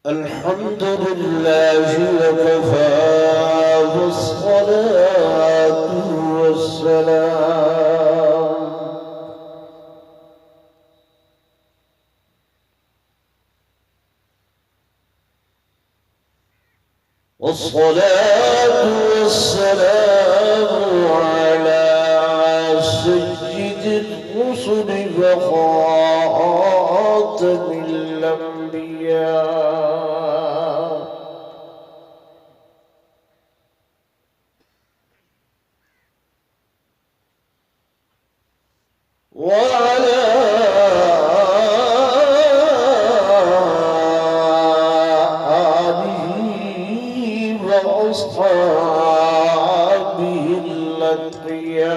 الحمد لله وكفى والصلاة والسلام على سيد الرسل وخاتم الأنبياء وعلى آله وأصحابه الأتقياء.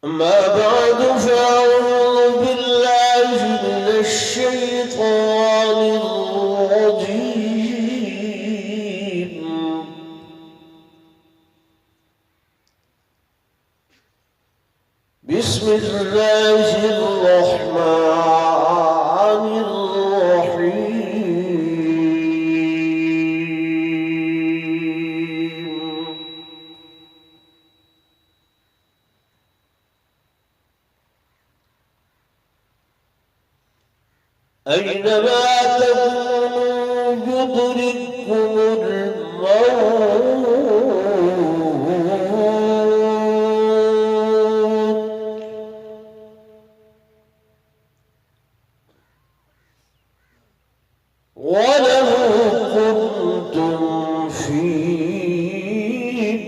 أما بعد فأعوذ بالله من الشيطان الرجيم. بسم الله الرحمن الرحيم. أينما تكونوا يدرككم الموت ولو كنتم في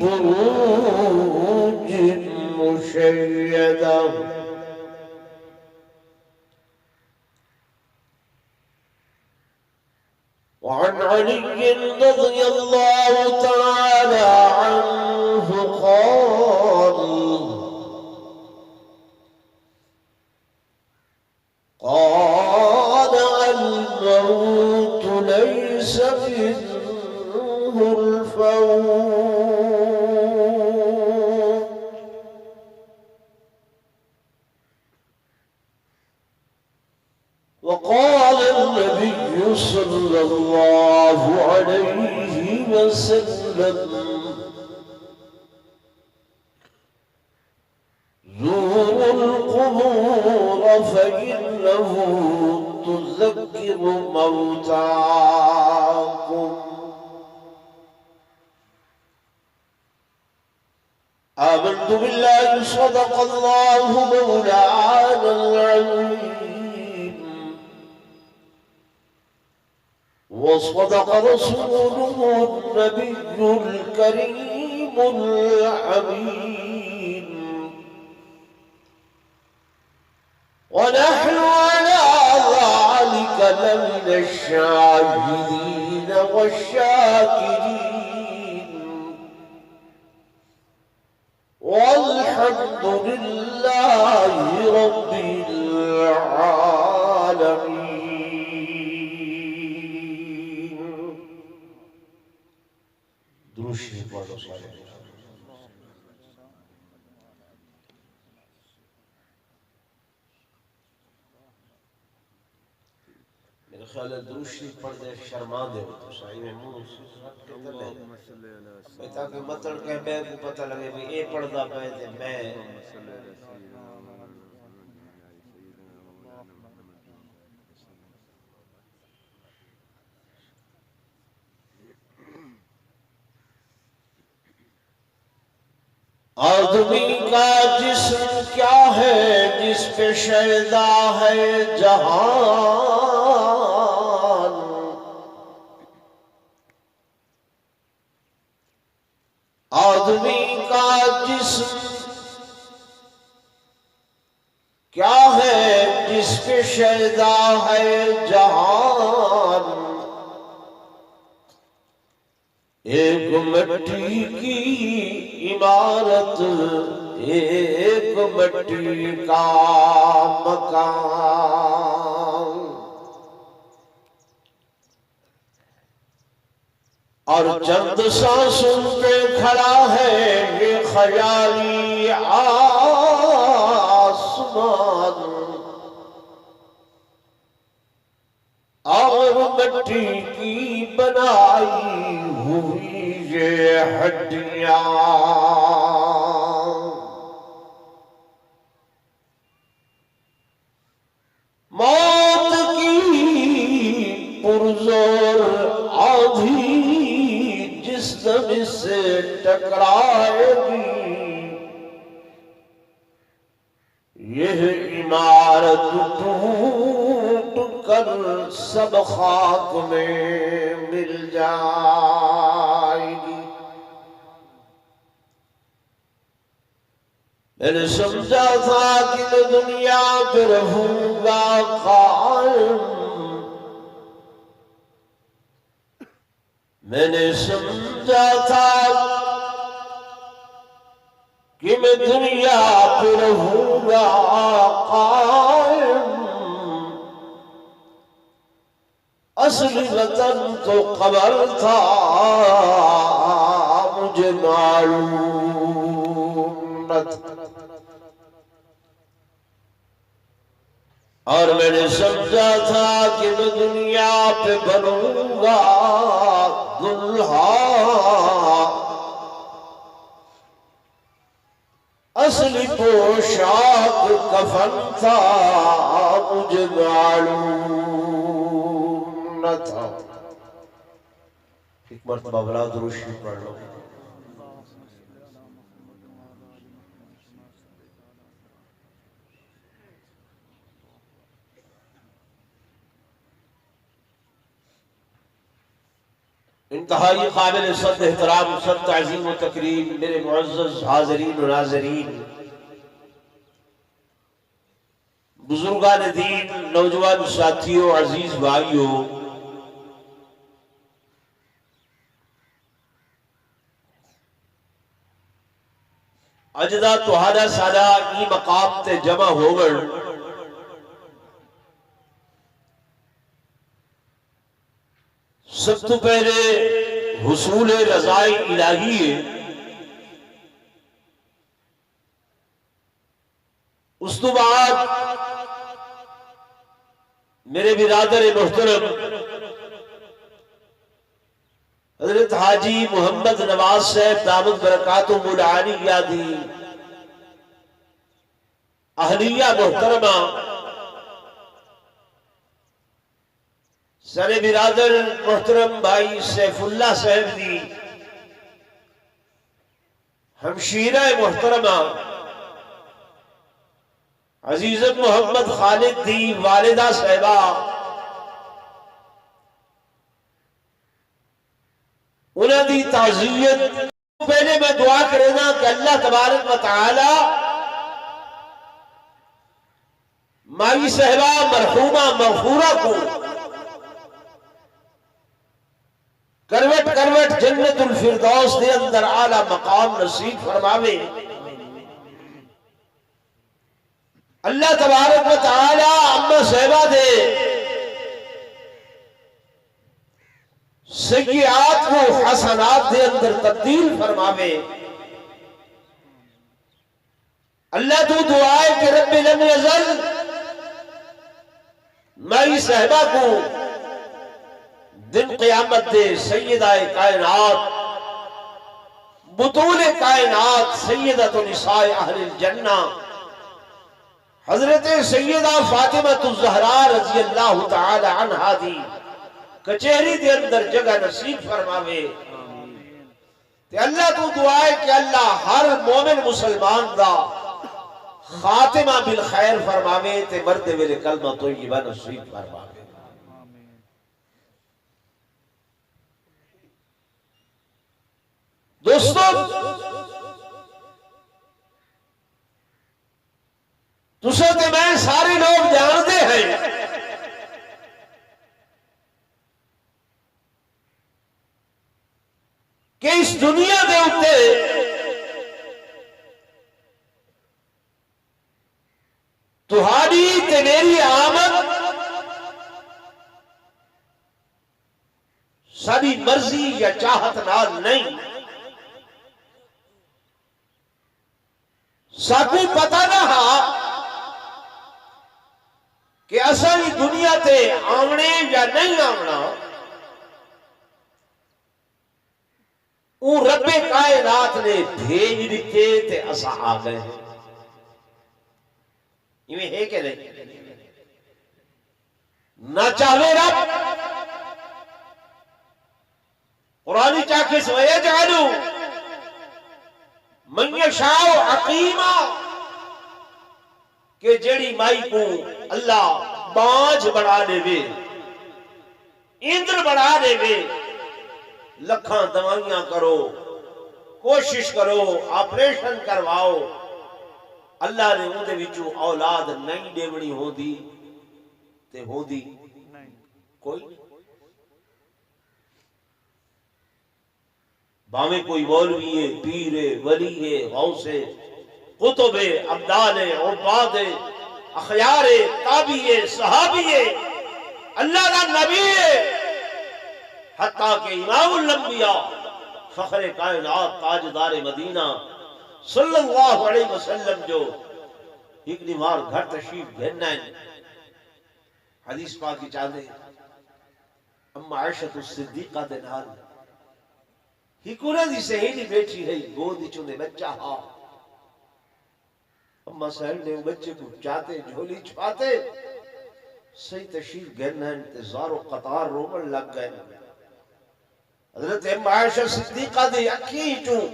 بروج مشيدة وعن علي رضي الله تعالى عنه قال الموت ليس منه الفوت وقال النبي صلى الله عليه وسلم زوروا القبور فإنه تذكر موتاكم. آمنت بالله صدق الله مولانا العظيم وصدق رسوله النبي الكريم الحميد ونحن على ذلك لمن الشاهدين والشاكرين والحمد لله رب العالمين. دروشي پڑھو سارے. میرے خیال ہے دروشی پڑھ دے شرما دے تو صحیح میں منہ رکھ کے تلے میں تاکہ مطلب کہ میں کو پتہ لگے بھی اے پڑھدا پے تے میں آدمی کا جسم کیا ہے جس پہ شیدا ہے جہان. آدمی کا جسم کیا ہے جس پہ شیدا ہے جہان. ایک مٹی کی عمارت ایک مٹی کا مکان اور چند سانسوں پہ کھڑا ہے یہ خیالی آسمان اور مٹی کی بنائی ہوئی یہ ہڈیاں موت کی پرزور آندھی جسم سے ٹکرائے گی یہ عمارت ٹوٹ کر سب خاک میں مل جائے گی۔ میں نے سمجھا تھا کہ میں دنیا پہ رہوں گا قائم، میں نے سمجھا تھا کہ میں دنیا پہ رہوں گا قائم، اصلی وطن تو قبر تھا مجھے معلوم نہ تھا، اور میں نے سمجھا تھا کہ میں دنیا پہ بنوں گا دلہا، اصلی پوشاک کفن تھا مجھے معلوم نہ تھا۔ ایک مرتبہ بلا درود شریف پڑھ لو۔ انتہائی قابل صد احترام، صد تعظیم و تکریم میرے معزز حاضرین و ناظرین، بزرگان دین، نوجوان ساتھیوں، عزیز بھائیوں، اجدہ توہادا سادہ ای مقام تے جمع ہوگڑ سب تو پہلے حصول رضائی الہی ہے، اس تو بعد میرے برادر محترم حضرت حاجی محمد نواز صاحب دامت برکاتہ العالیہ دی اہلیہ محترمہ سر برادر محترم بھائی سیف اللہ صاحب دی ہمشیرہ محترمہ عزیزت محمد خالد دی والدہ صاحبہ، انہوں دی تعزیت پہلے میں دعا کرنا کہ اللہ تبارک و تعالی مائی صاحبہ مرحومہ مغفورہ کو کروٹ کروٹ جنت الفردوس دے اندر اعلیٰ مقام نصیب فرماوے۔ اللہ تبارک و تعالی اما صاحبہ دے سیئات کو حسنات دے اندر تبدیل فرماوے۔ اللہ تو دعائے کہ رب لم یزل مائی صاحبہ کو دن قیامت دے سیدہ کائنات، بطول کائنات، سیدۃ نساء اہل الجنہ حضرت سیدہ فاطمہ الزہرا رضی اللہ تعالی عنہا دی کچہری دے اندر جگہ نصیب فرماوے۔ تے اللہ تو دعائے کہ اللہ ہر مومن مسلمان دا خاتمہ بالخیر فرماوے تے مرد ویلے کلمہ طیبہ نصیب فرماوے۔ دوستو، تسے تے میں سارے لوگ جانتے ہیں کہ اس دنیا دے اتے تہاڈی تے میری آمد ساری مرضی یا چاہت نال نہیں، ساکو پتہ نہ ہا کہ اصلی دنیا تے آمنے یا نہیں آمنا اون رب کائنات نے بھیج دیتے تے اسا آ گئے یہ ہے کہ نہیں نہ چاہے رب قرآنی چاکس وَيَجْعَلُ مَنْ يَشَاءُ عَقِيمًا کہ جڑی مائی کو اللہ بانج بڑھا دے وے اندر بڑھا دے وے لکھاں دوائیاں کرو کوشش کرو آپریشن کرواؤ اللہ نے اون دے وچوں اولاد نہیں دیونی ہوندی تے ہوندی کوئی باویں کوئی مولوی ہے پیر ہے ولی ہے غوث ہے قطب ہے ابدال ہے عباد ہے اخیار ہے تابعی ہے صحابی ہے اللہ کا نبی ہے حتیٰ کہ امام الانبیاء فخر کائنات تاجدار مدینہ صلی اللہ علیہ وسلم جو ایک نمار گھر تشریف گھرنا ہے حدیث پاکی چاہتے اما عائشہ الصدیقہ دے نال ہی کنہ دی سہیلی بیٹھی ہے گودی چوندے بچہ ہاں اما سہل نے بچے کو چاہتے جھولی چھپاتے صحیح تشریف گھرنا انتظار و قطار رومن لگ گئے حضرت اما عائشہ صدیقہ دے اکھی چوں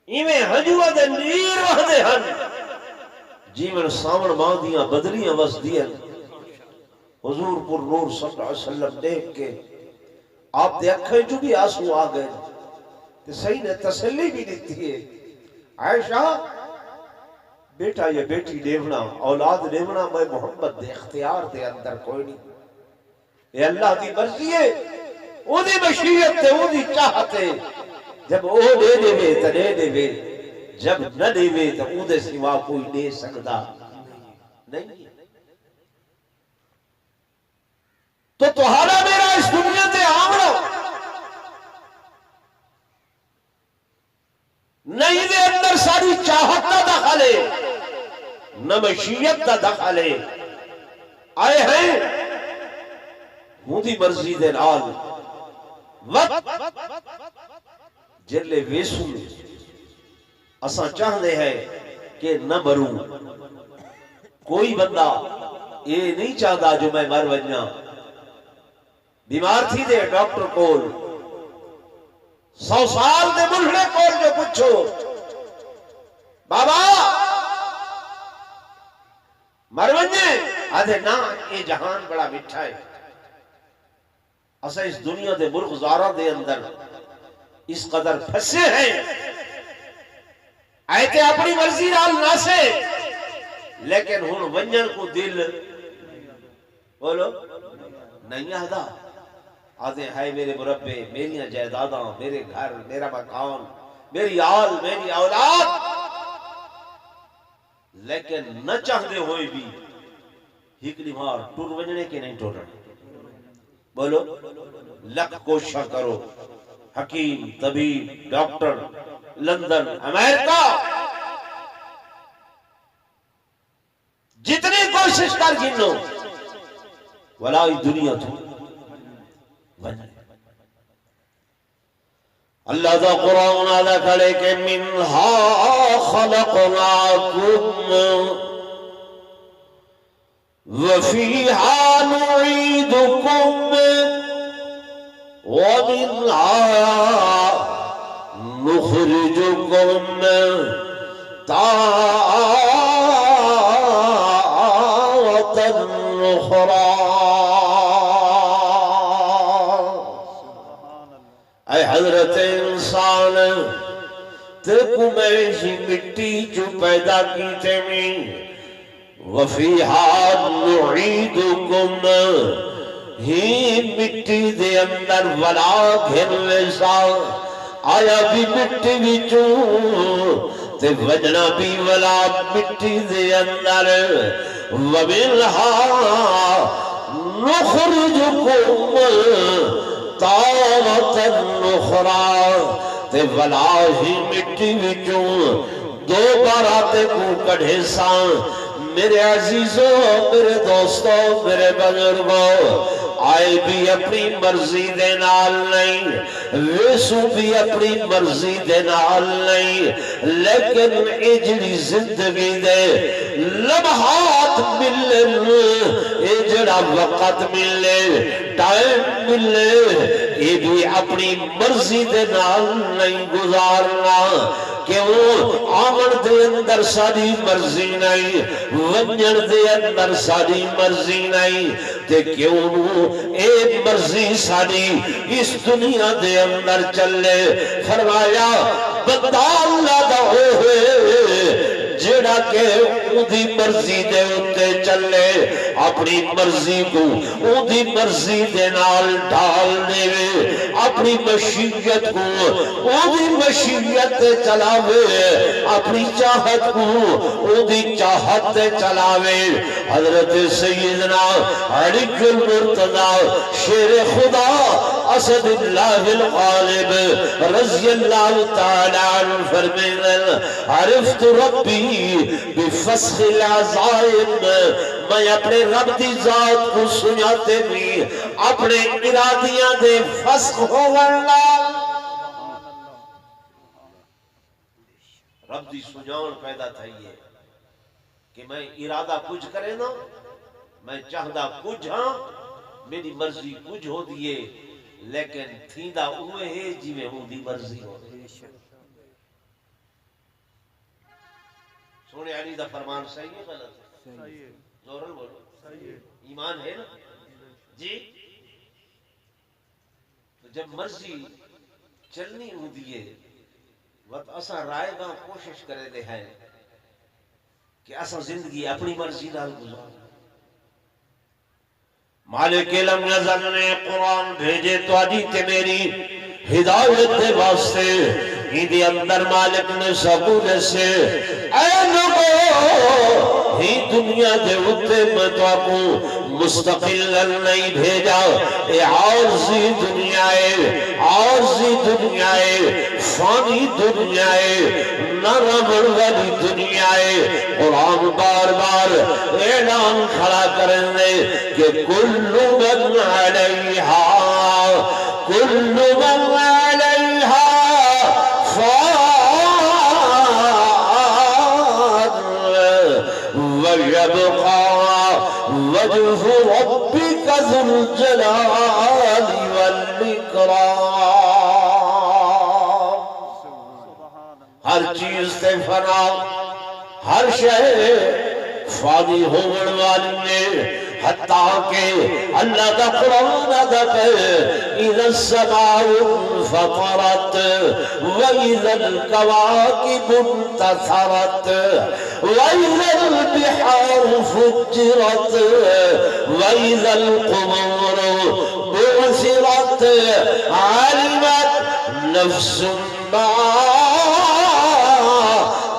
ایمیں ہجوہ دے نیر وحدے ہن جی میں سامن باندیاں بدلیاں وس دیاں حضور پر نور صلی اللہ علیہ وسلم دیکھ کے آپ دے اکھیں جو بھی آنسو آ گئے تے صحیح نے تسلی بھی دیتی ہے عائشہ بیٹا یا بیٹی دیونا اولاد دیونا میں محمد دے اختیار دے اندر کوئی نہیں اے اللہ دی مرضی ہے او دی مشیت تے او دی چاہت ہے جب او دے دے وے تے دے دے وے جب نہ دے وے تے او دے سوا کوئی دے سکتا نہیں تو تہارا میرا اس دنیا تے آمنا نہیں دے اندر ساری چاہت دا دخل ہے نہ مشیت دا دخل ہے آئے ہیں مودی مرضی دے نال وقت جلے ویسو اساں چاہنے ہیں کہ نہ مروں کوئی بندہ یہ نہیں چاہتا جو میں مر ونجا بیمار تھی دے ڈاکٹر کول 100 سال دے بلھڑے کول جو پوچھو بابا مر ونجے آدھے نا یہ جہان بڑا مٹھا ہے اسا اس دنیا دے مرغزارہ دے اندر اس قدر پھسے ہیں آئے کہ اپنی مرضی نال نہ سے لیکن ہن ونجن کو دل بولو نہیں آدھا آدھے ہائے میرے مربے میری جائیداداں میرے گھر میرا مکان میری آل میری اولاد لیکن نہ چاہتے ہوئے بھی ہکلی مار ٹور ونجنے کے نہیں ٹورنے بولو لکھ کوشش کرو حکیم طبیب ڈاکٹر لندن امریکہ جتنی کوشش کر گنو ولائی دنیا تو اللہ دا قرآن آدھا کھڑے کہ منہا خلقناکم وفیہا نعیدکم ومنہا نخرجکم تارة أخرى اے حضرت انسان ترکو میں ہی مٹی جو پیدا کی تیمی وفیہا نعیدکم ہی مٹی دے اندر ولا گھرنے سا آیا بھی مٹی وچوں تے وجنا بھی ولا مٹی دے اندر ومنہا نخرجکم تارة أخرى تے ولا ہی مٹی وچوں دو باراتے کو کڑھے سان میرے عزیزوں میرے دوستوں میرے بزرگوں آئے بھی اپنی مرضی دے نال نہیں ویسو بھی اپنی مرضی دے نال نہیں لیکن اجڑی زندگی دے لمحات ملن اجڑا وقت ملے ٹائم ملے یہ بھی اپنی مرضی دے نال نہیں گزارنا کیوں آمن دے اندر ساری مرضی نہیں ونجن دے اندر ساری مرضی نہیں تے کیوں اے مرضی ساری اس دنیا دے اندر چلے فرمایا بندہ اللہ دا ہوئے جڑا کہ اودی مرضی دے اتے چلے اپنی مرضی کو اودی مرضی دے نال ڈال دے اپنی مشیت کو اودی مشیت چلاوے اپنی چاہت کو اودی چاہت چلاوے حضرت سیدنا علی المرتضی شیر خدا اسد اللہ الغالب رضی اللہ تعالی عنہ فرمائیں عرفت ربی بفسخ العزائم میں اپنے رب دی ذات کو سناتے بھی اپنے ارادیاں دے فسخ ہو ورنہ رب دی سناؤن پیدا تھا یہ کہ میں ارادہ کچھ کرے نا میں چاہدہ کچھ ہاں میری مرضی کچھ ہو دیئے لیکن تھیندہ ہوئے ہے جی میں ہوں دی مرضی ہو دی سونے علی دا فرمان صحیح ہے غلط ہے زورن بولو ایمان ہے نا جی تو جب مرضی چلنی ہوں دیئے وقت اسا رائے گاں کوشش کرے دے ہیں کہ اسا زندگی اپنی مرضی نال گزار مالک علم نظر نے قرآن بھیجے تو آجی تے میری ہدایت دے واسطے ہی اندر مالک نے سبونے سے اے لوگو ہی دنیا دے اتے میں تو آپ مستقل نہیں بھیجا اے عارضی دنیا ہے عارضی دنیا ہے فانی دنیا ہے نرمڑ والی دنیا ہے قرآن بار بار اعلان کھڑا کرنے کہ کل من علیہا کل من علیہا ويبقى وجه ربك ذو الجلال والإكرام ہر چیز سے فنا ہر شے فانی ہونے والی نے حتیٰ کہ اللہ کا قرآن ادا کہ اِذَا السَّمَاءُ انفطرت وَإِذَا الْكَوَاكِبُ انتثرت وَإِذَا الْبِحَارُ فُجِّرَتْ وَإِذَا الْقُبُورُ بُعْثِرَتْ عَلِمَتْ نَفْسٌ مَا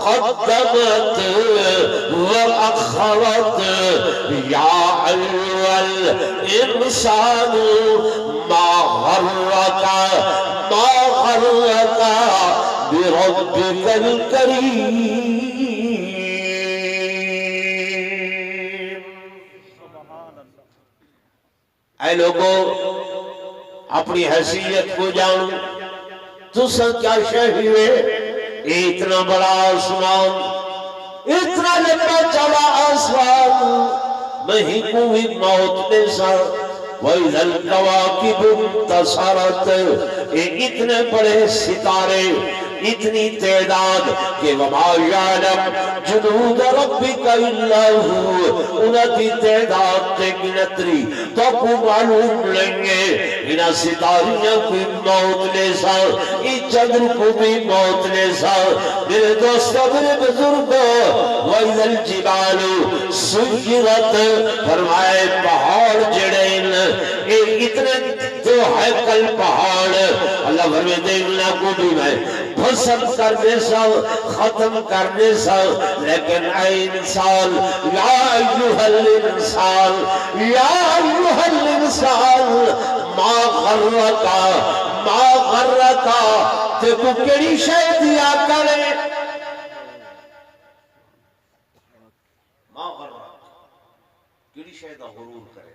قدمت وأخرت يا أيها الإنسان ما غرك بربك الكريم اے لوگوں اپنی حیثیت کو جان تو سن کیا شہی ہوئے اتنا بڑا آسمان اتنا لمبا چوڑا آسمان نہیں کوئی موت نے سا وَإِذَا الْكَوَاكِبُ انتَصَرَتْ اتنے بڑے ستارے اتنی تعداد کہ وَمَا يَعْلَمْ جُنُودَ رَبِّكَ إِلَّا هُوَ انہی تعداد تے گنتری تو کو معلوم لیں گے انہا ستاریاں کوئی موت لے سا اس چندر کو بھی موت لے سا میرے دوستوں میرے بزرگوں وَإِذَا الْجِبَالُ سُجِّرَتْ فرمائے پہاڑ جڑین اتنے تو ہے کل پہاڑ اللہ فرمے دیکھنا کو بھی میں پھسل کرنے سا ختم کرنے سا لیکن اے انسان یا ایوہ الانسان یا ایوہ الانسان ما غرکا تے کو کیڑی شے دیا کرے شے دا غرور کرے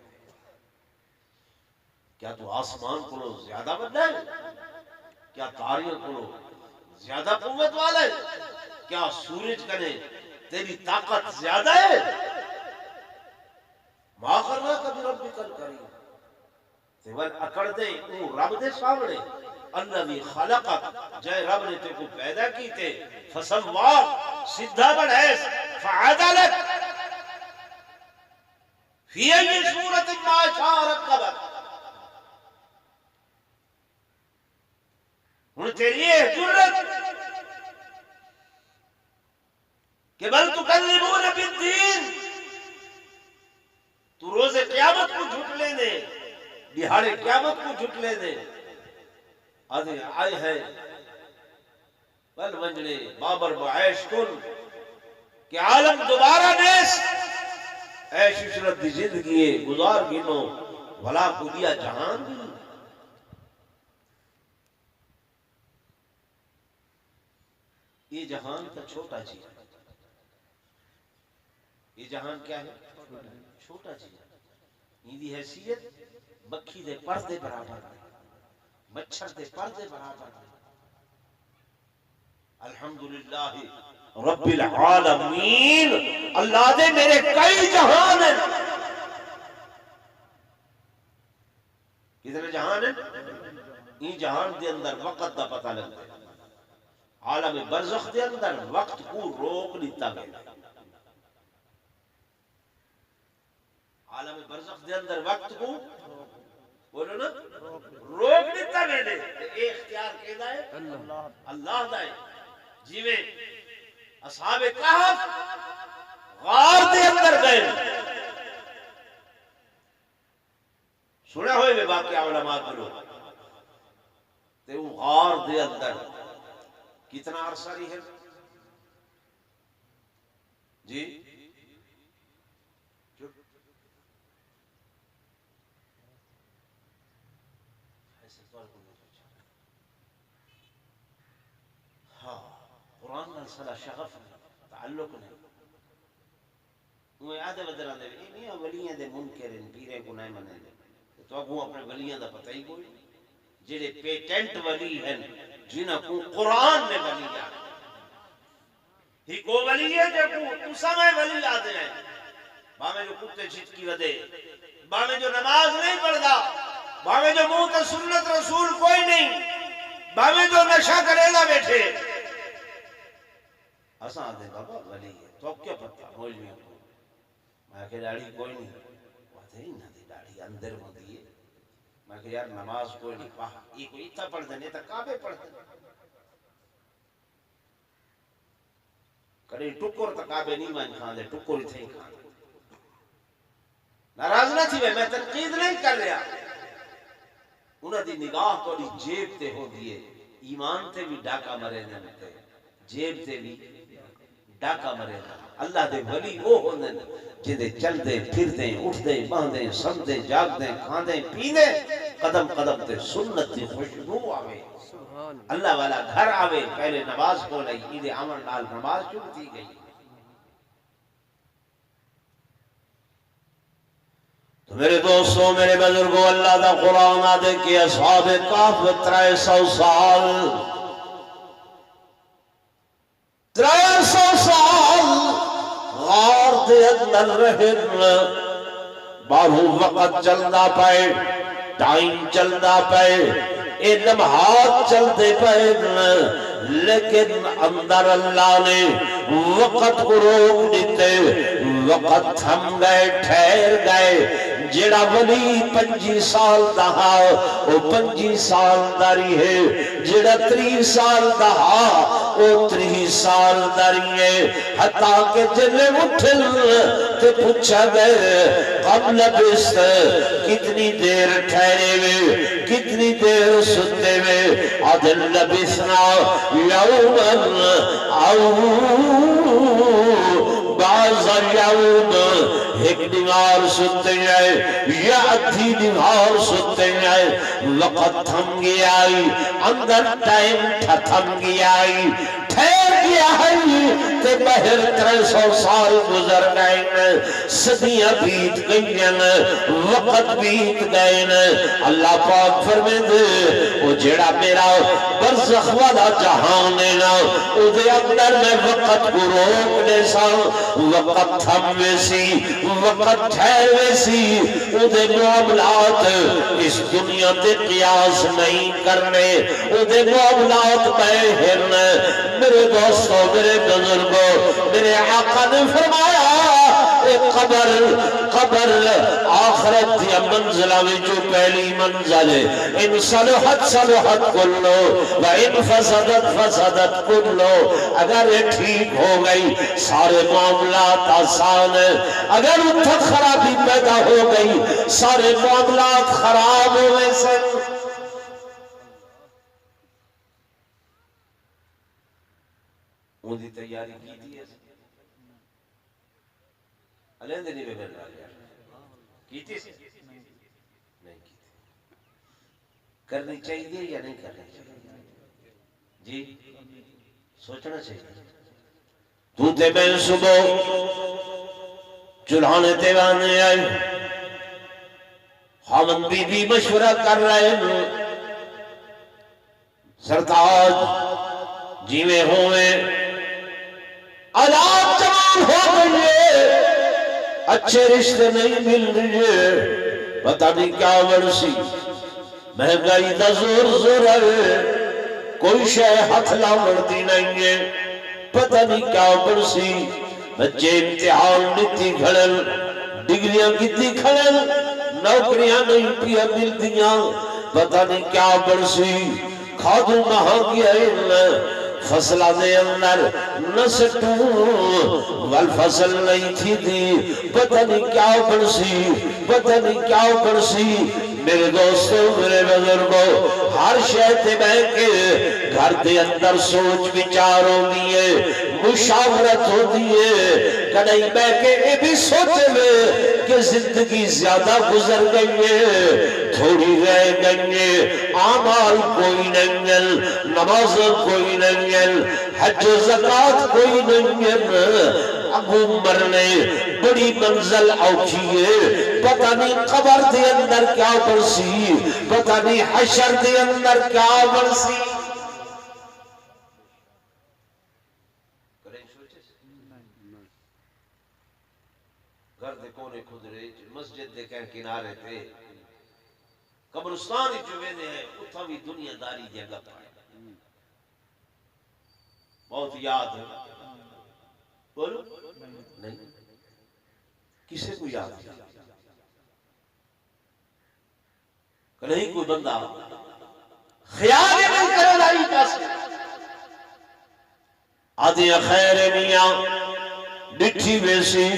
کیا تو آسمان کو زیادہ بڑا ہے کیا تاریوں کو زیادہ قوت والا ہے کیا سورج کنے تیری طاقت زیادہ ہے ما کرنا کبھی رب کل کریم تیول اکڑ دے او رب دے سامنے الذی خلقک جے رب نے تے کو پیدا کی تے فسواک سدھا بڑھائے فعدلک فی ای صورت ما شاء رکبک ہن تیری یہ جرت کہ بل تکذبون بالدین تو روز قیامت کو جھٹ لے دے دہاڑے قیامت کو جھٹ لے دے آدھے آئے ہے بل منجلے بابر بعیش کن کہ عالم دوبارہ نیس ایش عشرت دی زندگی گزار گنو بھلا کو دیا جہان دی یہ جہان کا چھوٹا چیز یہ جہان کیا ہے چھوٹا چیز یہ دی حیثیت مکھی دے پردے برابر مچھر دے پردے برابر الحمدللہ رب العالمین اللہ دے میرے کئی جہان ہیں کتنے جہان ہیں یہ جہان دے اندر وقت دا پتہ لگتا ہے عالم برزخ دے اندر وقت کو روک لیتا گیا عالم برزخ دے اندر وقت کو بولو نا روک لیتا گیا اے اختیار کیدا ہے اللہ دا ہے جی میں اصحاب کہف غار دے اندر گئے سنا ہوئے میں واقعہ علماء کرو تے وہ غار دے اندر کتنا عرصہ رہی ہے جی ہاں قرآن نال صدا شغف تعلق نہیں وہ یاد بدلا دے نہیں ولیاں دے منکرن پیرے کو نہیں منے تو اگوں اپنے ولیاں دا پتہ ہی کوئی جڑے پیٹنٹ ولی ہیں جنہاں کو قرآن نے ولی آدھے ہی کو ولی ہے جو تو سمے ولی آدھے ہیں باہمیں جو کتے چھٹکی ودے باہمیں جو نماز نہیں پڑھدا باہمیں جو منہ تے سنت رسول کوئی نہیں باہمیں جو نشہ کریلا بیٹھے اساں آدھے بابا ولی ہے تو کیا پتہ مولویوں کو میں کہ داڑھی کوئی نہیں آدھے ہی نہ دی داڑھی اندر ہوندی ہے میں کہ یار نماز کوئی نہیں پاہ یہ کوئی اتنا پڑھ دینے تا کعبے پڑھ دینے کڑی ٹکر تا کعبے نہیں مان کھان دے ٹکر ہی تھے کھان دے ناراض نہ تھی میں تنقید نہیں کر رہا انہاں دی نگاہ تو دی جیب تے ہو دیئے ایمان تے بھی ڈاکہ مرے دے جیب تے بھی ڈاکہ مرے دے اللہ دے ولی وہ ہوندے جدے چل دے پھر دے اٹھ دے باندھ دے سم دے جاگ دے کھان دے پی دے قدم قدم تے سنت دی خوشبو آوے اللہ والا گھر آوے پہلے نماز کو لئی عید عمر نال نماز شروع تھی گئی تو میرے دوستوں میرے بزرگوں اللہ دا قرآن آدھے کہ اصحاب کہف 300 سال 300 سال غار دے اندر رہن باہو وقت چلنا پائے ٹائم چلنا پائے اے لمحات چلتے پائے لیکن اندر اللہ نے وقت کو روک دیتے وقت تھم گئے ٹھہر گئے جڑا ولی 25 سال دہا وہ 25 سال داری ہے جڑا 30 سال دہا وہ 30 سال داری ہے حتیٰ کہ جلے اٹھل تے پوچھا گئے قبل بست کتنی دیر ٹھہرے ہوئے کتنی دیر ستے ہوئے عدل لبسنا یومن او بعض یوم ایک دیوار ستے ہیں یا ادھی دیوار ستے ہیں وقت تھم گیا اندر ٹائم تھم گیا ٹھہر گیا ہے تے بہر 300 سال گزر گئے، صدیاں بیت گئی، وقت بیت گئے۔ اللہ پاک فرمیندے او جیڑا میرا برزخ والا جہان ہے نا، او دے اندر میں وقت کو روکنے سا، وقت تھموے سی، وقت ٹھہروے سی، او دے معاملات اس دنیا تے قیاس نہیں کرنے، او دے معاملات بہن۔ میرے دوستو، میرے بزرگوں، میرے آقا نے فرمایا قبر آخرت دیا منزلہ میں جو پہلی منزل ہے، ان صلحت صلحت کلو و ان فسدت فسدت کلو، اگر یہ ٹھیک ہو گئی سارے معاملات آسان ہیں، اگر اتھک خرابی پیدا ہو گئی سارے معاملات خراب ہوئے سے۔ اندھی تیاری کی تھی ایسے علیہ دنی میں بن رہا کی تھی نہیں کی تھی، کرنی چاہیے یا نہیں کرنی چاہیے؟ جی سوچنا چاہیے۔ تو تے میں صبح چلہانے تیوانے آئے، خامن بی بی مشورہ کر رہے ہیں، سرتاج جیویں ہوئے آداب جوان ہو گئے، اچھے رشتے نہیں مل رہے، پتہ نہیں کیا ورسی، مہنگائی دا زور زور ہے، کوئی شے ہاتھ لاؤڑتی نہیں ہے، پتہ نہیں کیا ورسی، بچے امتحان نتی کھڑل، ڈگریاں کتی کھڑل، نوکریاں نہیں پیا ملتیاں، پتہ نہیں کیا ورسی، کھادو مہنگی ہے، فصلہ دے اندر نسٹوں والفصل نہیں تھی دی، پتہ نہیں کیا برسی، پتہ نہیں کیا برسی۔ میرے دوستو، میرے بزرگوں، ہر شہتے بہ کے گھر دے اندر سوچ بچار ہو دیئے، مشاورت ہو دیئے، کڑائی بہ کے اے بھی سوچے میں کہ زندگی زیادہ گزر گئی ہے، تھوڑی رہ گئی ہے، اعمال کوئی نہیں ہے، نماز کوئی نہیں ہے، حج و زکاة کوئی نہیں ہے، ابو مرنے بڑی منزل اوکھی ہے، پتہ نہیں قبر دے اندر کیا برسی، پتہ نہیں حشر دے اندر کیا برسی۔ گھر دے کونے خدرے مسجد دے کہیں کنارے تھے، قبرستان جو ویدے ہیں اتھا بھی دنیا داری جگہ پائے، بہت یاد ہے، بولو نہیں کسے کو یاد ہے کہ نہیں کوئی بندہ خیال نہیں کرے لائی کاسے آدھے خیر میاں ڈٹھی ویسی،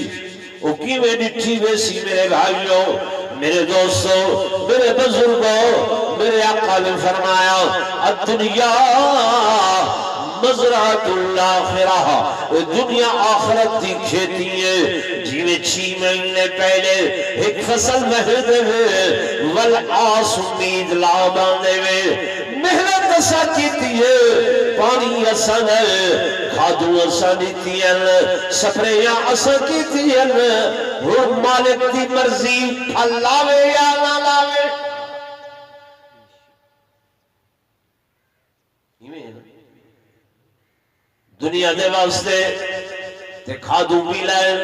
اوکی میں ڈٹھی ویسی میرے بھائیوں، میرے دوستوں، میرے بزرگوں، میرے آقا نے فرمایا الدنیا مزرعۃ الاخرہ، دنیا آخرت دی کھیتی ہے، جیویں 6 مہینے پہلے ایک فصل مہدے ہوئے والآس امید لاباندے ہوئے، محنت اسا کیتی ہے، پانی اسا ہے، کھادو اسا دیتی ہے، سپریاں اسا کیتی ہے، وہ مالک دی مرضی پھل لاوے یا نہ لاوے۔ دنیا دے واسطے تے کھادو بھی لائن،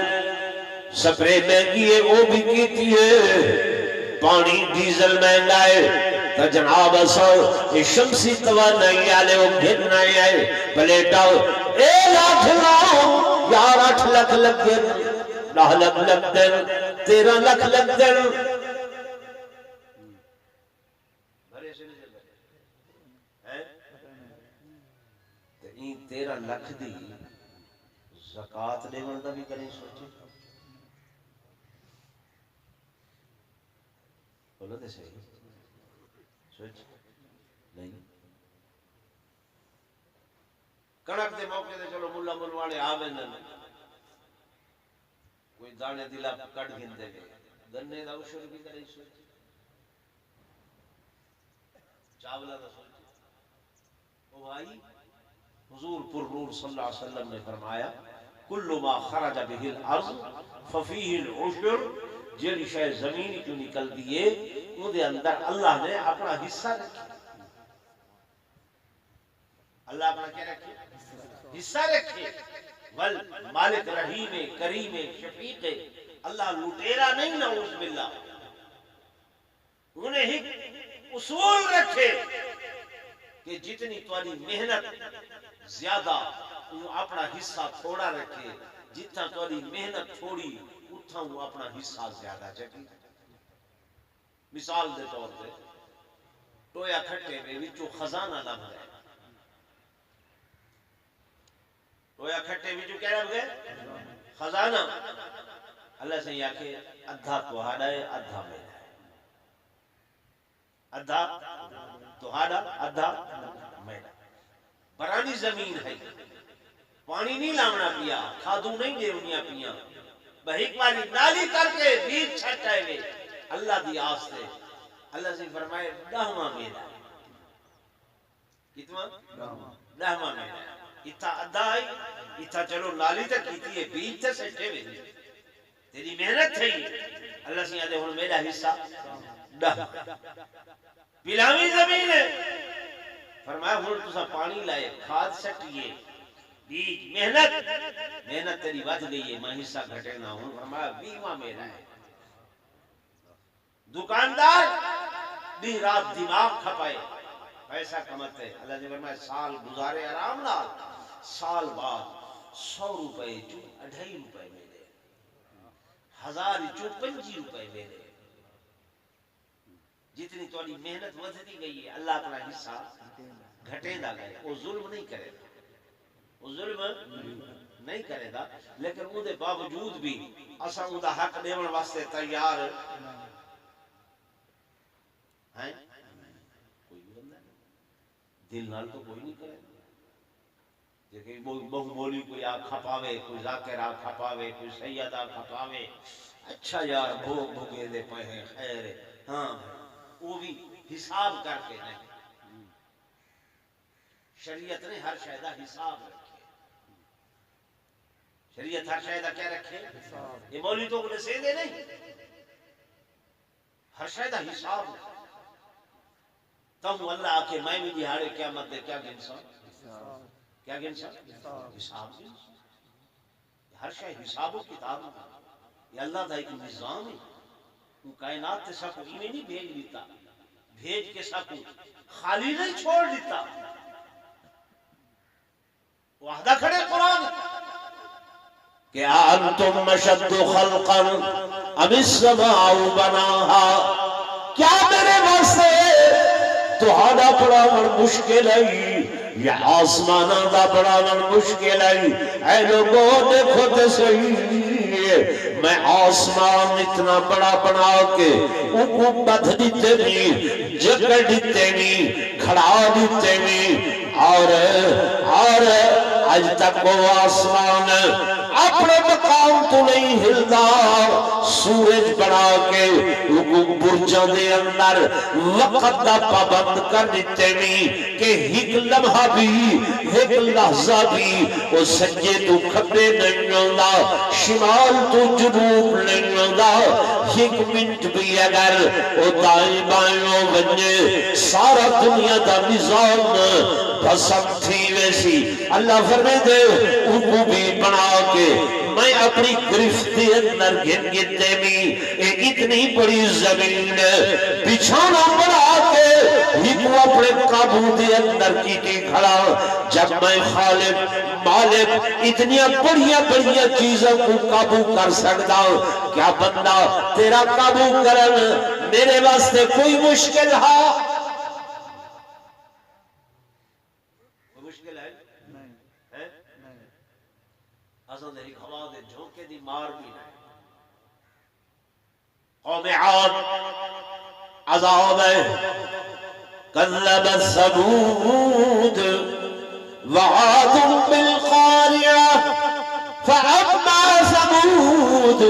سپرے مہنگی ہے وہ بھی کیتی ہے، پانی ڈیزل مہنگا ہے، تو جناب اساں شمسی توانائی آلے وہ گھرنا ہے، پلیٹاؤ 1 لاکھ لاؤ یار 8 لکھ لگ دن، 10 لکھ لگ دن، 13 لکھ لگ دن، بھرے سے نہیں بھرے 13 لکھ دی زکاة دے مندہ بھی کریں سوچے بولو دے صحیح سوچ نہیں کنک دے موقع دے چلو ملا ملواڑے آمین کوئی دانے دلا کٹ گھن دے گئے گنے دا اشور بھی کریں سوچ چاولا دا سوچ وہ بھائی حضور پر نور صلی اللہ علیہ وسلم نے فرمایا کل ما خرج به الارض ففیہ العشر، جیڑی شے زمین جو نکل دیے وہ دے اندر اللہ نے اپنا حصہ رکھا. اللہ اپنا کیا رکھے؟ حصہ رکھے. بل مالک رحیم کریم شفیق اللہ لٹیرا نہیں، نعوذ باللہ. انہیں ہی اصول رکھے کہ جتنی تمہاری محنت زیادہ وہ اپنا حصہ تھوڑا رکھے، جتنا تمہاری محنت تھوڑی اتنا وہ اپنا حصہ زیادہ چکی. مثال دے طور پہ ٹویا کھٹے میں وچوں خزانہ لب گئے. ٹویا کھٹے وچوں کیا لب گئے؟ خزانہ. اللہ سے یہ کہ ادھا تہاڈا ہے ادھا میرا ہے. ادھا تہاڈا ادھا میرا. برانی زمین ہے، پانی نہیں لاونا پیا، کھادو نہیں دیونیا پیا، بہیک والی نالی کر کے بیج چھٹائے گئے اللہ دی آستے. اللہ سے فرمائے دہواں میرا. کتنا؟ دہواں میرا. اتھا ادھا ہے، اتھا چلو نالی تک کیتی ہے، بیج تک سٹے ہوئے تیری محنت تھی. اللہ سے آدھے ہوں میرا حصہ دہ. پلاوی زمین ہے، فرمایا ہوں تسا پانی لائے، کھاد سٹیے، بیج محنت تیری بچ گئی ہے، میں حصہ گھٹے نہ ہوں. فرمایا بیواں میرا ہے. دکاندار بھی رات دماغ کھپائے پیسہ کماتے. اللہ نے فرمایا سال گزارے آرام نال، سال بعد 100 روپے چو 2.5 روپے ملے، 1000 چو 5 روپے ملے. جتنی تھوڑی محنت ودھتی گئی ہے اللہ اپنا حصہ گھٹے نہ گئے. وہ ظلم نہیں کرے گا، وہ ظلم نہیں کرے گا، لیکن وہ دے باوجود بھی اساں وہ دا حق دیون واسطے تیار ہیں. کوئی بھی بندہ نہیں دل نال تو کوئی نہیں کرے گا. جیسے بہو مولی کوئی آ کھپاوے، کوئی ذاکر آ کھپاوے، کوئی سید آ کھپاوے، اچھا یار بھوگ بھگے دے پہ ہیں خیر ہے. ہاں وہ بھی حساب کر کے نہیں. شریعت نے ہر شے دا حساب رکھے. شریعت ہر شے دا کیا رکھے؟ یہ مولوی تو انہیں سے دے نہیں، ہر شے دا حساب رکھے. تم اللہ آکے میں بھی دیہاڑے قیامت دے کیا گنسا؟ کیا گنسا؟ حساب گنسا. ہر شے حساب و کتاب. یہ اللہ دا ایک نظام ہے. وہ کائنات تے سب کو ہی نہیں بھیج دیتا، بھیج کے سب کو خالی نہیں چھوڑ دیتا. وحدہ کھڑے قرآن کہ انتم اشد خلقا ام السماء بناها. کیا میرے واسطے تہاڈا بڑھاون مشکل ہے یا آسماناں دا بڑھاون مشکل ہے؟ اے لوگوں دیکھو تے صحیح، میں آسمان اتنا بڑا بنا کے اوپر بدھ دیتے نہیں، جگڑ دیتے نہیں، کھڑا دیتے نہیں، اور آج تک وہ آسمان اپنے مقام تو نہیں ہلدا. سورج بنا کے برجاں دے اندر وقت دا پابند کر دیتے نہیں کہ ایک لمحہ بھی ایک لحظہ بھی وہ سجے تو کھبے نہیں ہوندا، شمال تو جنوب نہیں ہوندا. ایک منٹ بھی اگر وہ دائیں بائیں بنے سارا دنیا دا نظام بسم تھی ویسی. اللہ فرمائے دے ان کو بھی بنا کے میں اپنی گرفتی اندر گنگتے میں اتنی بڑی زمین بچھانا بنا کے ہی تو اپنے قابو دے اندر کی کھڑا. جب میں خالق مالک اتنی بڑی چیزوں کو قابو کر سکتا ہوں، کیا بندہ تیرا قابو کرن میرے واسطے کوئی مشکل ہے؟ مشکل ہے حسن ایک ہوا دے جھونکے دی مار بھی نہیں. قوم عاد عذاب ہے. کذب ثمود وعاد بالقارعة فأما ثمود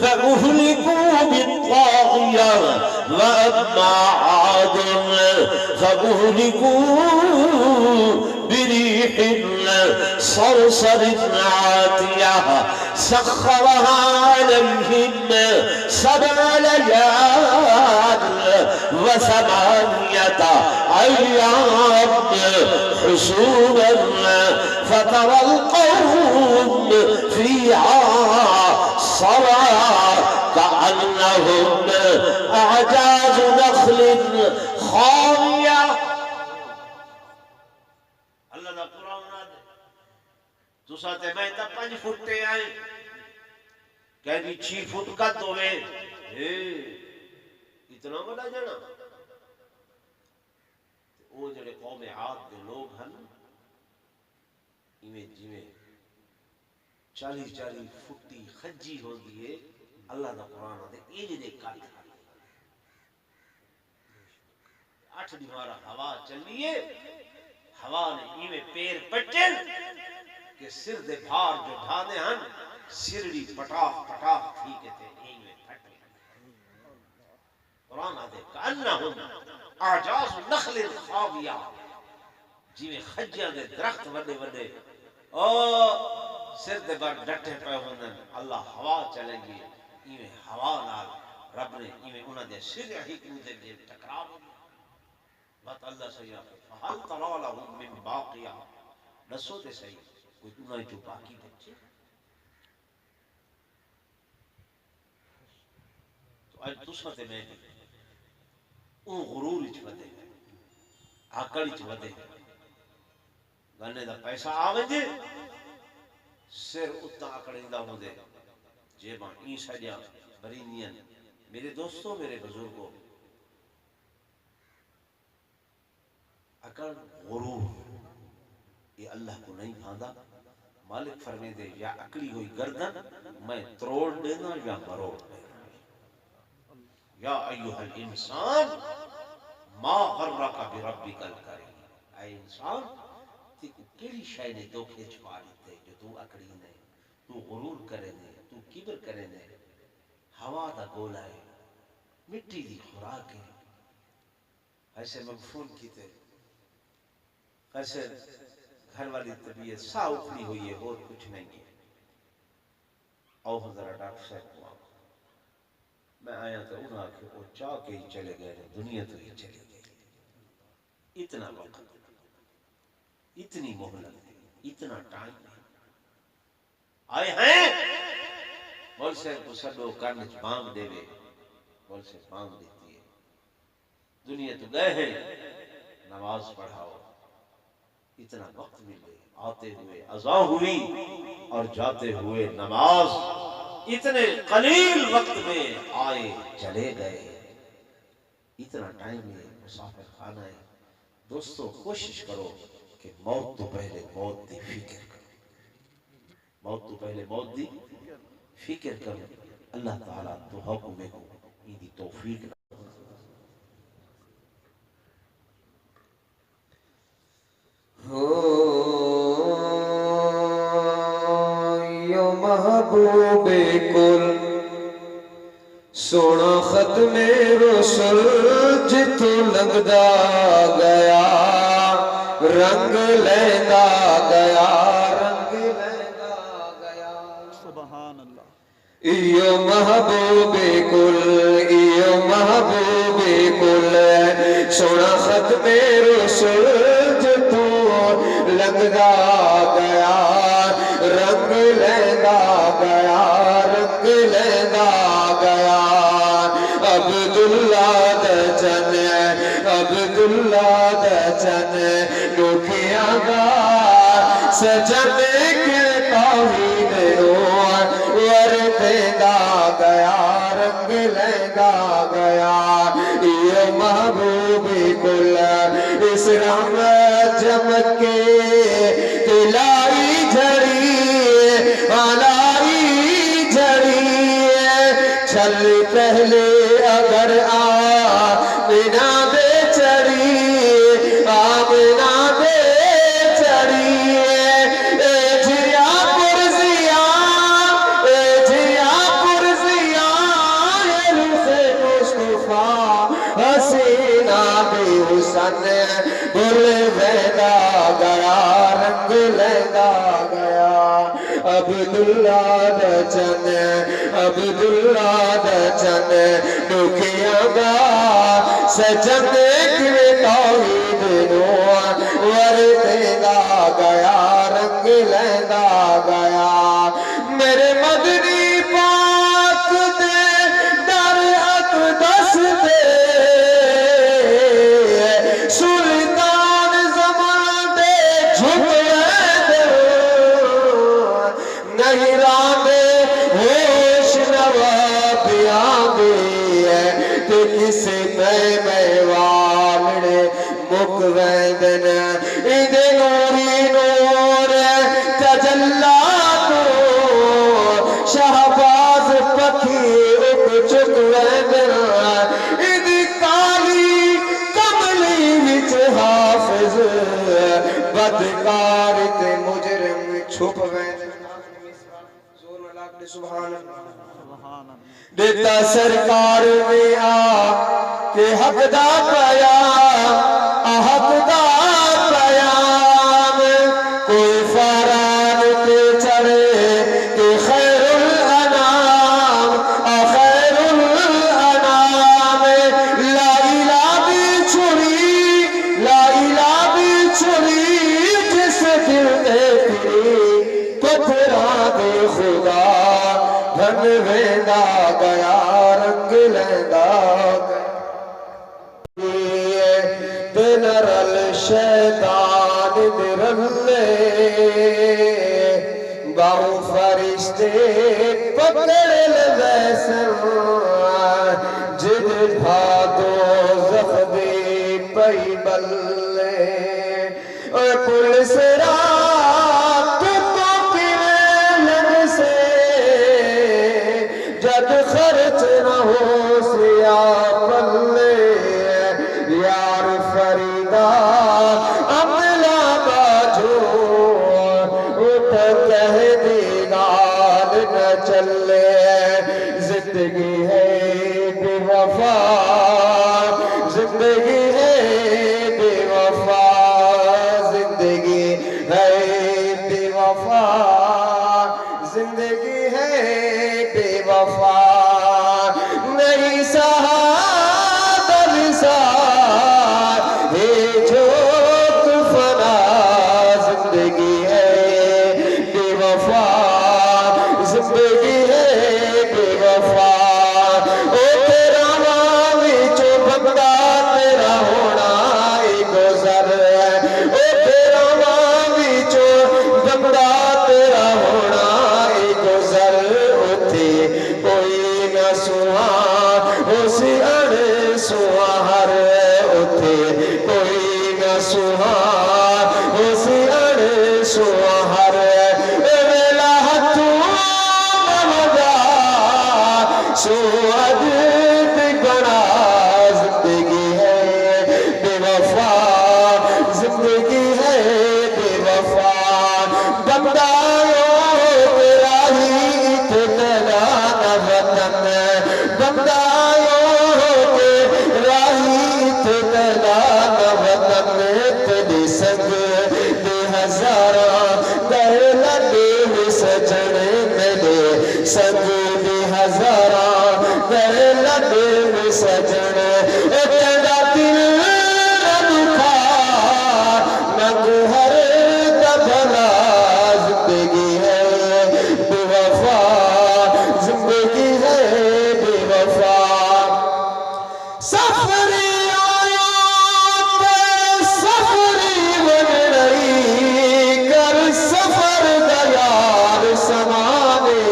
فأهلكوا بالطاغية وأما عاد فأهلكوا بريح صرصر عاتية سخرها عليهم 7 ليال و8 أيام حسوما فترى القوم فيها صرعى كأنهم أعجاز نخل خاوية. اللہ دا قرآن آدھے تو ساتھے میں تا 5 فٹ تے آئیں کہہ دی 6 فٹ کا دوے اتنا بڑا جانا وہ جڑے قوم عاد دے لوگ ہیں ایویں جویں 40 فٹی خجی ہو گئی ہے. اللہ دا قرآن آدھے ایج دے کٹ 8 دیوارا ہوا چلیے ہوا نے ایویں پیر پٹن کہ سر دے بھار جو ڈھانے ہیں سرڑی پٹاخ ٹھیک تھے ایویں پھٹ قرآن آدھے کأنہم اعجاز نخل خاویہ جیویں خجیاں دے درخت وڈے وڈے او سر دے بار ڈٹے پہ ہوندن. اللہ ہوا چلے گی ایویں ہوا نال رب نے ایویں انہاں دے سر ہی کودے دے ٹکراو بات اللہ سیاح فحل ترى لهم من باقیہ دسو تے صحیح کوئی انہاں جو باقی بچے. تو اج تساں تے میں او غرور وچ ودے عقل وچ ودے گنے دا پیسہ آوندے سر اتنا اکڑیندا ہوندے جیباں ای سجا برینیاں. میرے دوستوں میرے بزرگوں عقل غرور یہ اللہ کو نہیں بھاندا. مالک فرمے دے یا عقلی ہوئی گردن میں تروڑ دینا یا مروڑ دینا. یا ایوہ الانسان ما غرک بربک الکریم. اے انسان تیکو کیڑی شے نے دھوکے چھپا دیتے جو تو عقلی نہیں تو غرور کرے نے تو کبر کرے نے. ہوا دا گولا ہے مٹی دی خوراک ہے ایسے مغفور کیتے ایسے گھر والی طبیعت سا اکھڑی ہوئی ہے اور کچھ نہیں ہے. او ذرا ڈاکٹر صاحب کو میں آیا تو انہوں نے کہ وہ چاہ کے ہی چلے گئے دنیا تو ہی چلے گئے. اتنا وقت اتنی مہلت اتنا ٹائم آئے ہیں بول سے کو سڈو کرنے بانگ دے وے بول سے بانگ دیتی ہے. دنیا تو گئے ہیں نماز پڑھاؤ اتنا وقت ملے آتے ہوئے اذان ہوئی اور جاتے ہوئے نماز اتنے قلیل وقت میں آئے چلے گئے. اتنا ٹائم ہے مسافر خانہ ہے. دوستو کوشش کرو کہ موت تو پہلے موت دی فکر کرو. موت تو پہلے موت دی فکر کرو. اللہ تعالیٰ تو حکم کو یہ توفیق نہ یا محبوب کل سونا ختم رسول جتو لگدا گیا رنگ لینا گیا رنگ لینا گیا. سبحان اللہ. ایو محبوب کل ایو محبوب کل سونا ختم رسول جتو لگدا گیا رنگ لینا گیا رنگ لینا گیا. عبداللہ دچن عبداللہ دچن لکھیاں گا سجن کے توحید ور دینا گیا رنگ لینا گیا. یہ محبوب کل اس رنگ جم کے دلائی جھڑی آلائی جھڑی چھل پہلے اگر آمینہ بے چڑی آمینہ بے چڑی اے جھیا پرزیاں اے جھیا پرزیاں رخ مصطفیٰ حسینہ بے حسن بل ویدا گیا عبداللہ دا چن عبداللہ دا چن ڈکیاں گا سجن کیویں توحید نو ورتدا گیا رنگ لیندا گیا میرے مدنی پاک دے در اقدس دے سلطان زمان دے نہیں راندے ہوش نوابیاں دے تے کسے میں والڑے مک ویندن ایدے نوری نور تجلہ تو شہباز پکھی اک چک ویندن ایدی کالی کملی وچ حافظ بدکار تے مجرم چھپ ویندن سبحان اللہ دیتا سرکار میں آ کہ حق دا حق دا پیام کوئی فاران تے چڑھے کہ خیر الانام خیر الانام لا الہ بھی چھڑی جس دل دے پھری پتھراں دے خدا دھن ویندا گیا رنگ لیندا نرل شیطان درلے باہو فرشتے پکڑ لویسن جد بھادو زخدی پئی بلے اور پولیس رات تو لگ سے جد خرچ نہ ہو سیا پلے یار فریدہ عملہ باجو اٹھ کہہ دی گال نہ چلے زندگی ہے بے وفا زندگی ہے بے وفا زندگی ہے بے وفا زندگی ہے بے وفا نہیں سہا زندگی ہے بے وفا زندگی ہے بے وفا او تیرا واوی چو بندہ تیرا ہونا گزر او تیرا واوی چو بندہ تیرا ہونا گزر اتھے کوئی نہ سوا اسی اڑ سوا ہر اتھے کوئی نہ سوا اسی اڑ سوا ہر ویلا ہتھوں مہدا سو عدد گنا زندگی ہے بے وفا زندگی ہے بے وفا بندہ تیرا ہی اتنا نہ وطن بندہ تیرا ہی اتنا نہ وطن تیری سنگ دے ہزارہ گئے لگے سجن میرے سنگ دے ہزارہ گئے لگے سجن تیرا دل نہ دکھا نگ ہر دبلا زندگی ہے بے وفا زندگی ہے بے وفا سفری آیا سفری بن رہی کر سفر دیار سمانے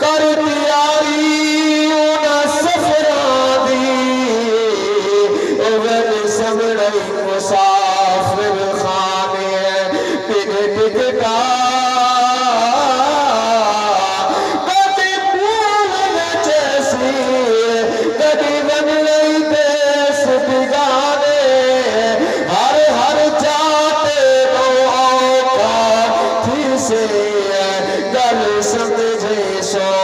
کر تیاری انہا سفران دی اوہن سمڑی مسافر خانے پن ٹکٹا کدی پول جیسی کدی بن لئی دیس بگانے ہر ہر جاتے نو آقا تھی سے گل سمجھے سو